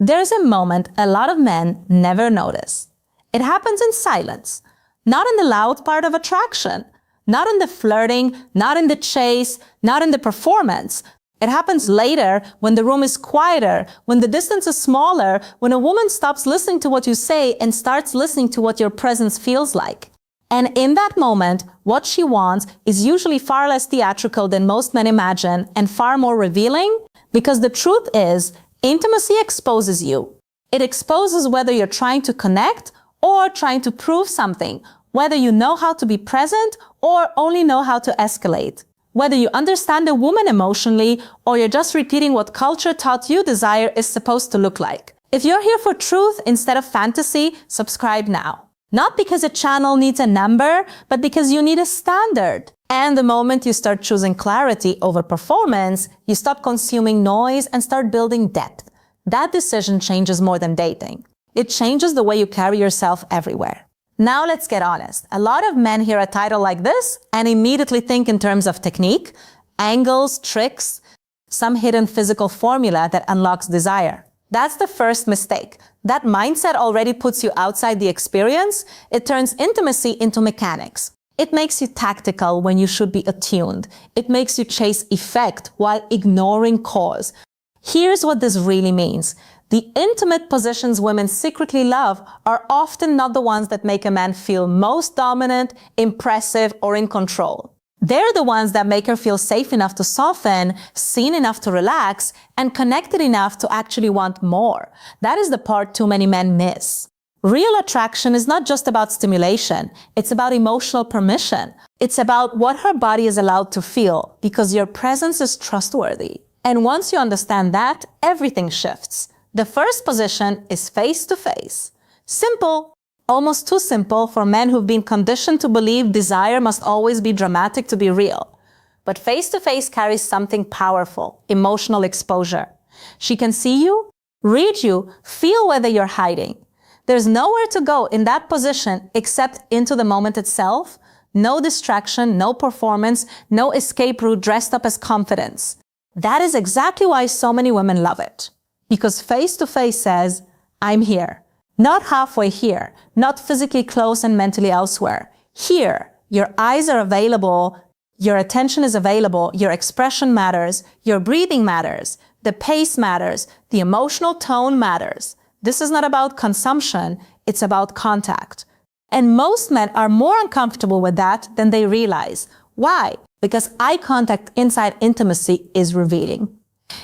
There's a moment a lot of men never notice. It happens in silence, not in the loud part of attraction, not in the flirting, not in the chase, not in the performance. It happens later, when the room is quieter, when the distance is smaller, when a woman stops listening to what you say and starts listening to what your presence feels like. And in that moment, what she wants is usually far less theatrical than most men imagine and far more revealing, because the truth is, intimacy exposes you. It exposes whether you're trying to connect or trying to prove something, whether you know how to be present or only know how to escalate, whether you understand a woman emotionally or you're just repeating what culture taught you desire is supposed to look like. If you're here for truth instead of fantasy, subscribe now. Not because a channel needs a number, but because you need a standard. And the moment you start choosing clarity over performance, you stop consuming noise and start building depth. That decision changes more than dating. It changes the way you carry yourself everywhere. Now let's get honest. A lot of men hear a title like this and immediately think in terms of technique, angles, tricks, some hidden physical formula that unlocks desire. That's the first mistake. That mindset already puts you outside the experience. It turns intimacy into mechanics. It makes you tactical when you should be attuned. It makes you chase effect while ignoring cause. Here's what this really means. The intimate positions women secretly love are often not the ones that make a man feel most dominant, impressive, or in control. They're the ones that make her feel safe enough to soften, seen enough to relax, and connected enough to actually want more. That is the part too many men miss. Real attraction is not just about stimulation. It's about emotional permission. It's about what her body is allowed to feel because your presence is trustworthy. And once you understand that, everything shifts. The first position is face-to-face. Simple, almost too simple for men who've been conditioned to believe desire must always be dramatic to be real. But face-to-face carries something powerful, emotional exposure. She can see you, read you, feel whether you're hiding. There's nowhere to go in that position except into the moment itself. No distraction, no performance, no escape route dressed up as confidence. That is exactly why so many women love it. Because face-to-face says, I'm here. Not halfway here, not physically close and mentally elsewhere. Here, your eyes are available, your attention is available, your expression matters, your breathing matters, the pace matters, the emotional tone matters. This is not about consumption, it's about contact. And most men are more uncomfortable with that than they realize. Why? Because eye contact inside intimacy is revealing.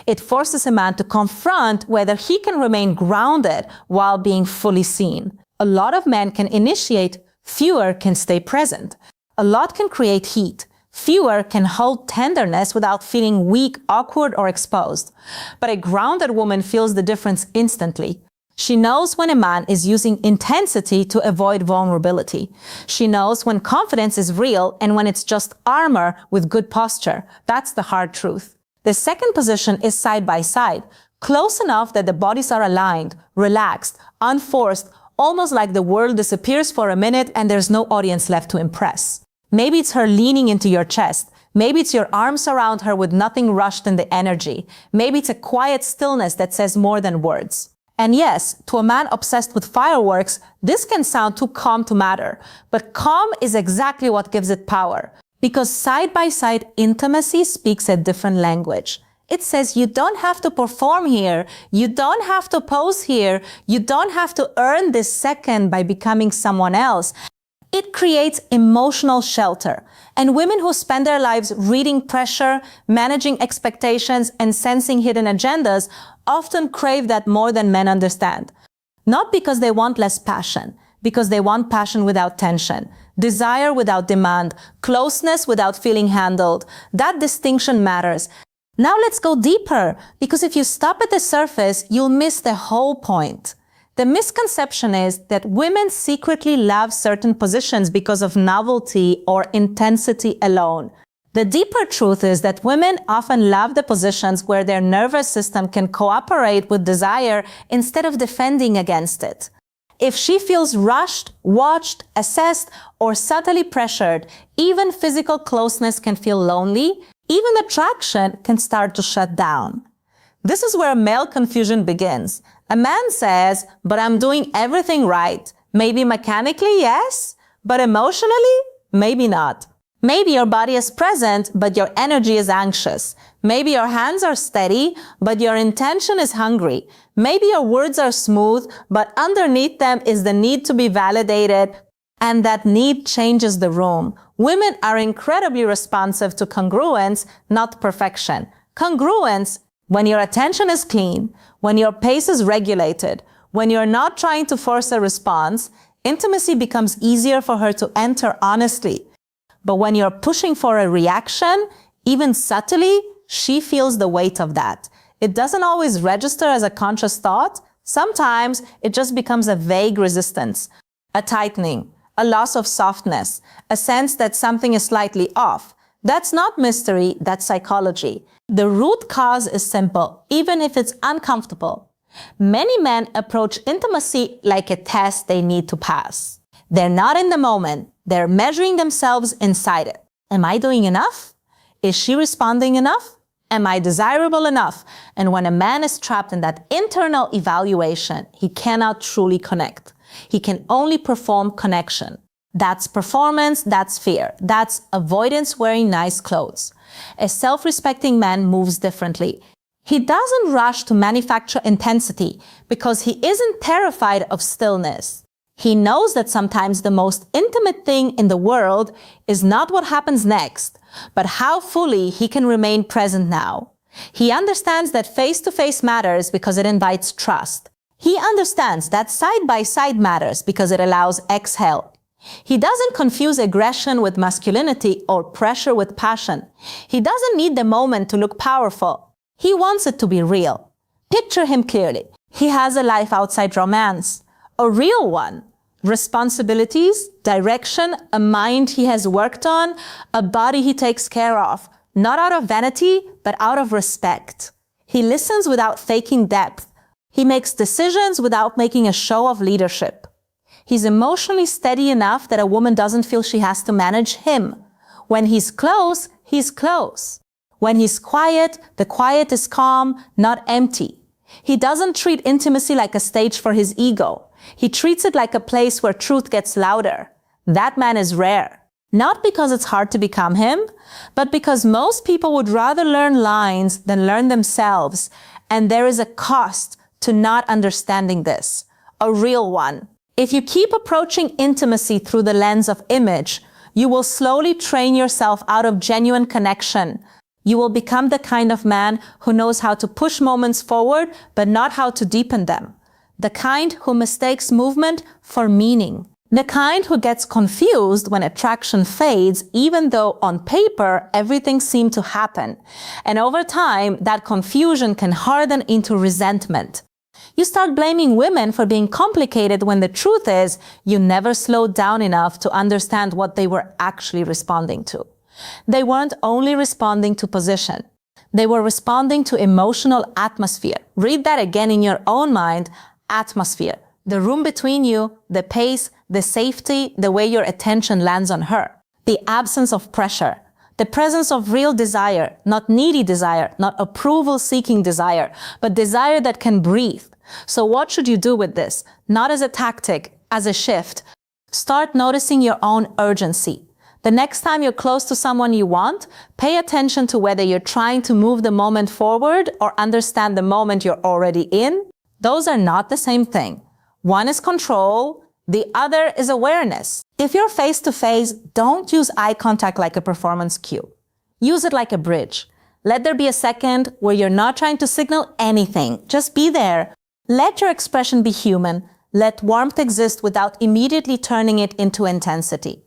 It forces a man to confront whether he can remain grounded while being fully seen. A lot of men can initiate, fewer can stay present. A lot can create heat. Fewer can hold tenderness without feeling weak, awkward, or exposed. But a grounded woman feels the difference instantly. She knows when a man is using intensity to avoid vulnerability. She knows when confidence is real and when it's just armor with good posture. That's the hard truth. The second position is side by side, close enough that the bodies are aligned, relaxed, unforced, almost like the world disappears for a minute and there's no audience left to impress. Maybe it's her leaning into your chest. Maybe it's your arms around her with nothing rushed in the energy. Maybe it's a quiet stillness that says more than words. And yes, to a man obsessed with fireworks, this can sound too calm to matter. But calm is exactly what gives it power. Because side-by-side intimacy speaks a different language. It says you don't have to perform here, you don't have to pose here, you don't have to earn this second by becoming someone else. It creates emotional shelter. And women who spend their lives reading pressure, managing expectations, and sensing hidden agendas often crave that more than men understand. Not because they want less passion, because they want passion without tension, desire without demand, closeness without feeling handled. That distinction matters. Now let's go deeper, because if you stop at the surface, you'll miss the whole point. The misconception is that women secretly love certain positions because of novelty or intensity alone. The deeper truth is that women often love the positions where their nervous system can cooperate with desire instead of defending against it. If she feels rushed, watched, assessed, or subtly pressured, even physical closeness can feel lonely, even attraction can start to shut down. This is where male confusion begins. A man says, but I'm doing everything right. Maybe mechanically, yes, but emotionally, maybe not. Maybe your body is present, but your energy is anxious. Maybe your hands are steady, but your intention is hungry. Maybe your words are smooth, but underneath them is the need to be validated, and that need changes the room. Women are incredibly responsive to congruence, not perfection. Congruence, when your attention is clean, when your pace is regulated, when you're not trying to force a response, intimacy becomes easier for her to enter honestly. But when you're pushing for a reaction, even subtly, she feels the weight of that. It doesn't always register as a conscious thought. Sometimes it just becomes a vague resistance, a tightening, a loss of softness, a sense that something is slightly off. That's not mystery, that's psychology. The root cause is simple, even if it's uncomfortable. Many men approach intimacy like a test they need to pass. They're not in the moment. They're measuring themselves inside it. Am I doing enough? Is she responding enough? Am I desirable enough? And when a man is trapped in that internal evaluation, he cannot truly connect. He can only perform connection. That's performance, that's fear, that's avoidance wearing nice clothes. A self-respecting man moves differently. He doesn't rush to manufacture intensity because he isn't terrified of stillness. He knows that sometimes the most intimate thing in the world is not what happens next, but how fully he can remain present now. He understands that face-to-face matters because it invites trust. He understands that side-by-side matters because it allows exhale. He doesn't confuse aggression with masculinity or pressure with passion. He doesn't need the moment to look powerful. He wants it to be real. Picture him clearly. He has a life outside romance. A real one. Responsibilities, direction, a mind he has worked on, a body he takes care of, not out of vanity, but out of respect. He listens without faking depth. He makes decisions without making a show of leadership. He's emotionally steady enough that a woman doesn't feel she has to manage him. When he's close, he's close. When he's quiet, the quiet is calm, not empty. He doesn't treat intimacy like a stage for his ego. He treats it like a place where truth gets louder. That man is rare. Not because it's hard to become him, but because most people would rather learn lines than learn themselves. And there is a cost to not understanding this. A real one. If you keep approaching intimacy through the lens of image, you will slowly train yourself out of genuine connection. You will become the kind of man who knows how to push moments forward, but not how to deepen them. The kind who mistakes movement for meaning. The kind who gets confused when attraction fades, even though on paper everything seemed to happen. And over time, that confusion can harden into resentment. You start blaming women for being complicated when the truth is you never slowed down enough to understand what they were actually responding to. They weren't only responding to position. They were responding to emotional atmosphere. Read that again in your own mind. Atmosphere. The room between you, the pace, the safety, the way your attention lands on her. The absence of pressure. The presence of real desire, not needy desire, not approval-seeking desire, but desire that can breathe. So what should you do with this? Not as a tactic, as a shift. Start noticing your own urgency. The next time you're close to someone you want, pay attention to whether you're trying to move the moment forward or understand the moment you're already in. Those are not the same thing. One is control, the other is awareness. If you're face-to-face, don't use eye contact like a performance cue. Use it like a bridge. Let there be a second where you're not trying to signal anything. Just be there. Let your expression be human. Let warmth exist without immediately turning it into intensity.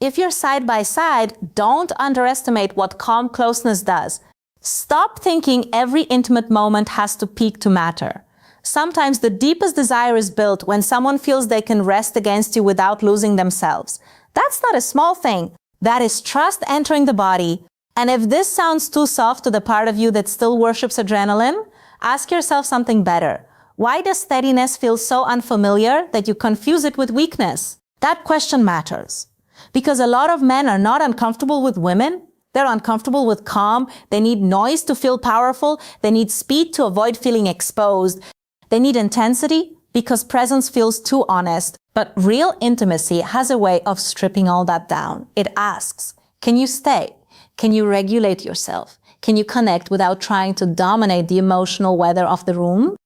If you're side by side, don't underestimate what calm closeness does. Stop thinking every intimate moment has to peak to matter. Sometimes the deepest desire is built when someone feels they can rest against you without losing themselves. That's not a small thing. That is trust entering the body. And if this sounds too soft to the part of you that still worships adrenaline, ask yourself something better. Why does steadiness feel so unfamiliar that you confuse it with weakness? That question matters. Because a lot of men are not uncomfortable with women. They're uncomfortable with calm. They need noise to feel powerful. They need speed to avoid feeling exposed. They need intensity because presence feels too honest. But real intimacy has a way of stripping all that down. It asks, can you stay? Can you regulate yourself? Can you connect without trying to dominate the emotional weather of the room?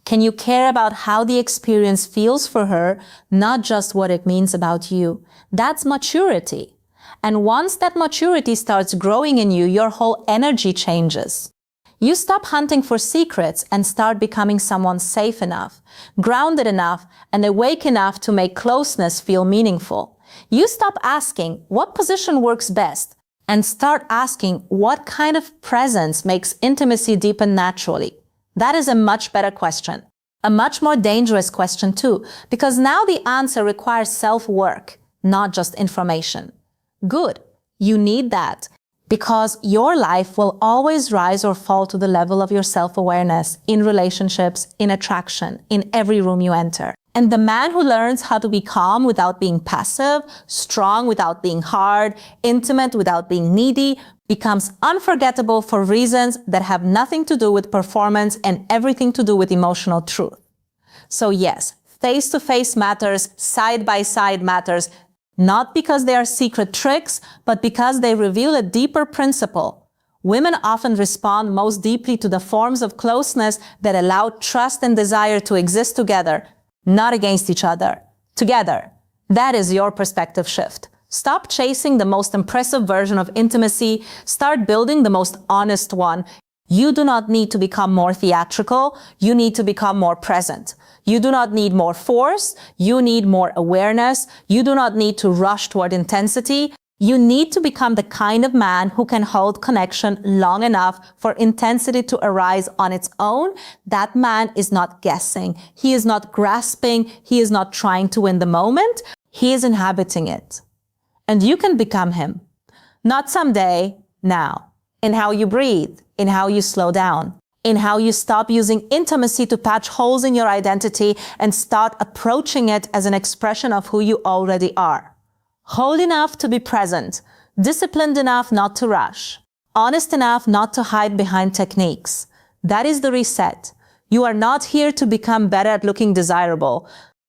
Can you care about how the experience feels for her, not just what it means about you? That's maturity. And once that maturity starts growing in you, your whole energy changes. You stop hunting for secrets and start becoming someone safe enough, grounded enough, and awake enough to make closeness feel meaningful. You stop asking what position works best and start asking what kind of presence makes intimacy deepen naturally. That is a much better question. A much more dangerous question too, because now the answer requires self-work, not just information. Good. You need that. Because your life will always rise or fall to the level of your self-awareness in relationships, in attraction, in every room you enter. And the man who learns how to be calm without being passive, strong without being hard, intimate without being needy, becomes unforgettable for reasons that have nothing to do with performance and everything to do with emotional truth. So yes, face-to-face matters, side-by-side matters, not because they are secret tricks, but because they reveal a deeper principle. Women often respond most deeply to the forms of closeness that allow trust and desire to exist together, not against each other. Together. That is your perspective shift. Stop chasing the most impressive version of intimacy. Start building the most honest one. You do not need to become more theatrical. You need to become more present. You do not need more force. You need more awareness. You do not need to rush toward intensity. You need to become the kind of man who can hold connection long enough for intensity to arise on its own. That man is not guessing. He is not grasping. He is not trying to win the moment. He is inhabiting it. And you can become him. Not someday, now. In how you breathe, in how you slow down, in how you stop using intimacy to patch holes in your identity and start approaching it as an expression of who you already are. Whole enough to be present, disciplined enough not to rush, honest enough not to hide behind techniques. That is the reset. You are not here to become better at looking desirable.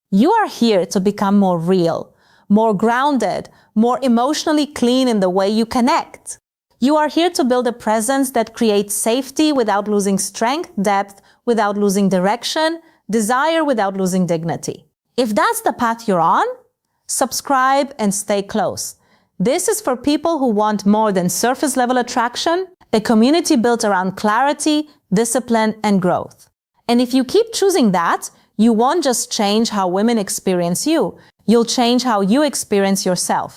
You are here to become more real, more grounded, more emotionally clean in the way you connect. You are here to build a presence that creates safety without losing strength, depth without losing direction, desire without losing dignity. If that's the path you're on, subscribe and stay close. This is for people who want more than surface-level attraction, a community built around clarity, discipline, and growth. And if you keep choosing that, you won't just change how women experience you, you'll change how you experience yourself.